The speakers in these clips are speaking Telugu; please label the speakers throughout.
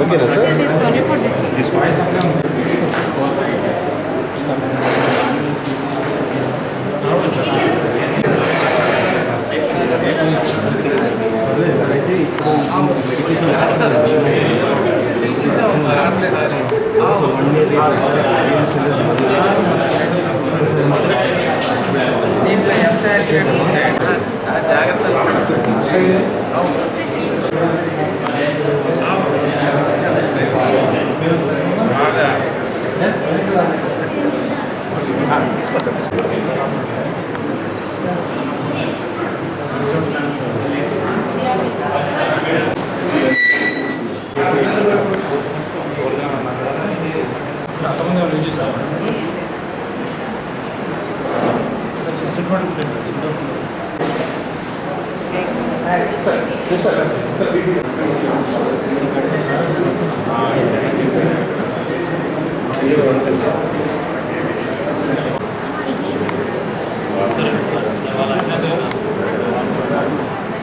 Speaker 1: ఓకేనా సార్?
Speaker 2: తీసుకోండి, రిపోర్ట్ తీసుకోండి.
Speaker 3: దీంట్లో ఎంత యాక్సిడెంట్ ఉంటాయి జాగ్రత్తలు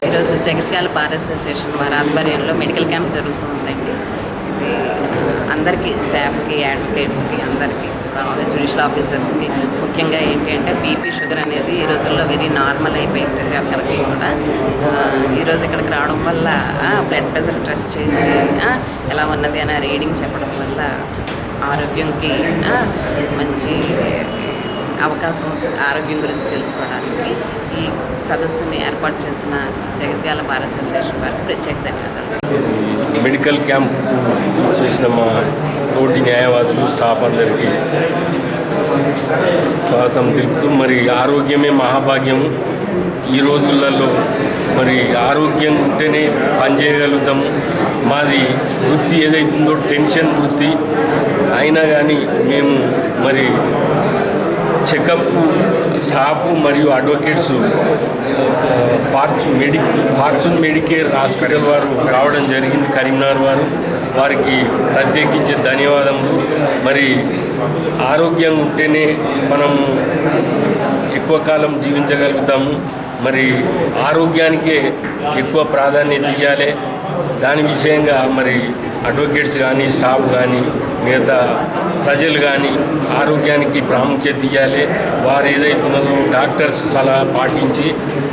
Speaker 4: ఈరోజు జగిత్యాల బార్ అసోసియేషన్ వారి ఆధ్వర్యంలో మెడికల్ క్యాంప్ జరుగుతుందండి. ఇది అందరికీ, స్టాఫ్కి, అడ్వకేట్స్కి, అందరికీ, జ్యుడిషియల్ ఆఫీసర్స్కి ముఖ్యంగా ఏంటి అంటే బీపీ, షుగర్ అనేది ఈ రోజుల్లో వెరీ నార్మల్ అయిపోయి ప్రతి ఒక్కరికి కూడా ఈరోజు ఇక్కడికి రావడం వల్ల బ్లడ్ ప్రెషర్ టెస్ట్ చేసి ఎలా ఉన్నది అనే రీడింగ్ చెప్పడం వల్ల ఆరోగ్యంకి మంచి అవకాశం, ఆరోగ్యం గురించి తెలుసుకోవడానికి ఈ సదస్సుని ఏర్పాటు చేసిన జగిత్యాల బార్ అసోసియేషన్ వారికి ప్రత్యేక ధన్యవాదాలు.
Speaker 5: మెడికల్ క్యాంప్ చేసిన మా తోటి న్యాయవాదులు, స్టాఫ్ అందరికీ స్వాగతం తెలుపుతూ, మరి ఆరోగ్యమే మహాభాగ్యం. ఈ రోజులలో మరి ఆరోగ్యం ఉంటేనే పనిచేయగలుగుతాము. మాది వృత్తి ఏదైతుందో టెన్షన్ వృత్తి అయినా కానీ మేము మరి చెకప్ స్టాఫ్ మరియు అడ్వకేట్స్ ఫార్చ్యూన్ మెడికేర్ హాస్పిటల్ వారు రావడం జరిగింది, కరీంనగర్ వారు. వారికి ప్రత్యేకించి ధన్యవాదములు. మరి ఆరోగ్యం ఉంటేనే మనము ఎక్కువ కాలం జీవించగలుగుతాము. మరి ఆరోగ్యానికే ఎక్కువ ప్రాధాన్యత ఇవ్వాలి. దాని విషయంగా మరి అడ్వకేట్స్ కానీ, స్టాఫ్ కానీ, మిగతా ప్రజలు కానీ ఆరోగ్యానికి ప్రాముఖ్యత ఇవ్వాలి. వారు ఏదైతున్నదో డాక్టర్స్ సలహా పాటించి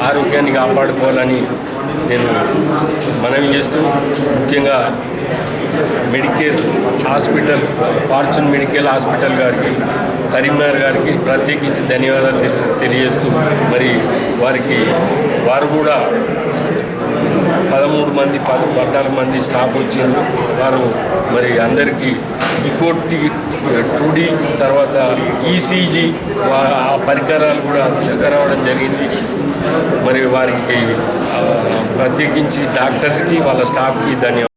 Speaker 5: ఆరోగ్యాన్ని కాపాడుకోవాలని నేను మనవి చేస్తూ, ముఖ్యంగా Medicare hospital, fortune medical hospital గారికి, కరీంనగర్ గారికి ప్రత్యేకించి ధన్యవాదాలు తెలియజేస్తూ, మరి వారు కూడా 14 మంది స్టాఫ్ వచ్చింది. వారు మరి అందరికీ ఇకోటి 2D తర్వాత ఈసీజీ ఆ పరికరాలు కూడా తీసుకురావడం జరిగింది. మరి వారికి ప్రత్యేకించి డాక్టర్స్కి, వాళ్ళ స్టాఫ్కి ధన్యవాదాలు.